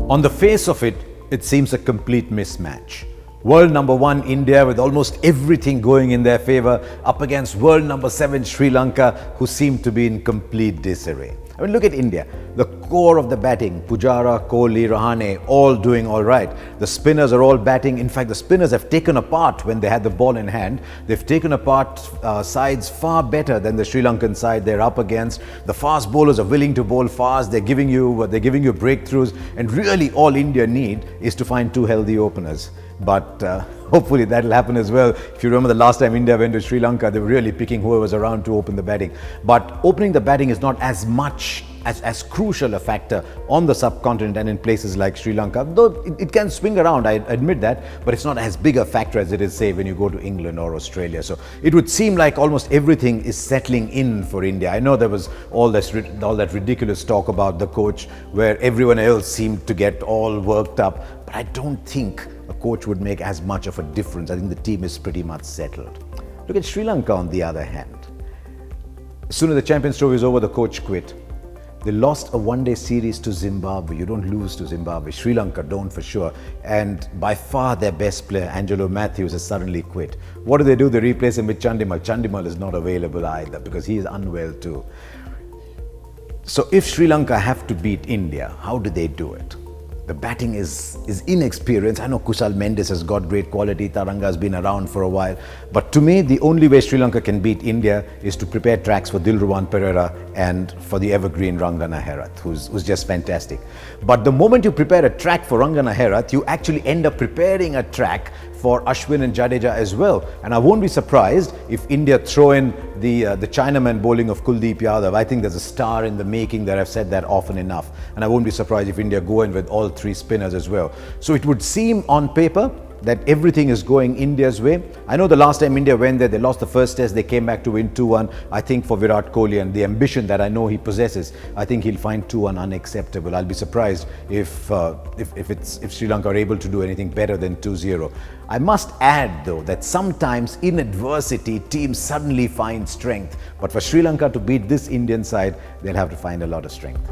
On the face of it, it seems a complete mismatch. World number 1 India with almost everything going in their favour up against world number 7 Sri Lanka, who seem to be in complete disarray. I mean, look at India. The core of the batting, Pujara, Kohli, Rahane, all doing all right. The spinners are all batting. In fact, the spinners have taken apart when they had the ball in hand. They've taken apart sides far better than the Sri Lankan side they're up against. The fast bowlers are willing to bowl fast. They're giving you breakthroughs. And really, all India need is to find 2 healthy openers. But hopefully that'll happen as well. If you remember the last time India went to Sri Lanka, they were really picking whoever was around to open the batting. But opening the batting is not as much as crucial a factor on the subcontinent and in places like Sri Lanka, though it can swing around, I admit that, but it's not as big a factor as it is, say, when you go to England or Australia. So it would seem like almost everything is settling in for India. I know there was all that ridiculous talk about the coach where everyone else seemed to get all worked up, but I don't think a coach would make as much of a difference. I think the team is pretty much settled. Look at Sri Lanka on the other hand. As soon as the Champions Trophy is over, the coach quit. They lost a one-day series to Zimbabwe. You don't lose to Zimbabwe. Sri Lanka don't for sure. And by far their best player, Angelo Matthews, has suddenly quit. What do? They replace him with Chandimal. Chandimal is not available either because he is unwell too. So if Sri Lanka have to beat India, how do they do it? The batting is inexperienced. I know Kusal Mendes has got great quality. Taranga has been around for a while. But to me, the only way Sri Lanka can beat India is to prepare tracks for Dilruwan Perera and for the evergreen Rangana Herath, who's just fantastic. But the moment you prepare a track for Rangana Herath, you actually end up preparing a track for Ashwin and Jadeja as well. And I won't be surprised if India throw in the Chinaman bowling of Kuldeep Yadav. I think there's a star in the making there. I've said that often enough. And I won't be surprised if India go in with all 3 spinners as well. So it would seem on paper that everything is going India's way. I know the last time India went there, they lost the first test, they came back to win 2-1. I think for Virat Kohli and the ambition that I know he possesses, I think he'll find 2-1 unacceptable. I'll be surprised if Sri Lanka are able to do anything better than 2-0. I must add though that sometimes in adversity, teams suddenly find strength. But for Sri Lanka to beat this Indian side, they'll have to find a lot of strength.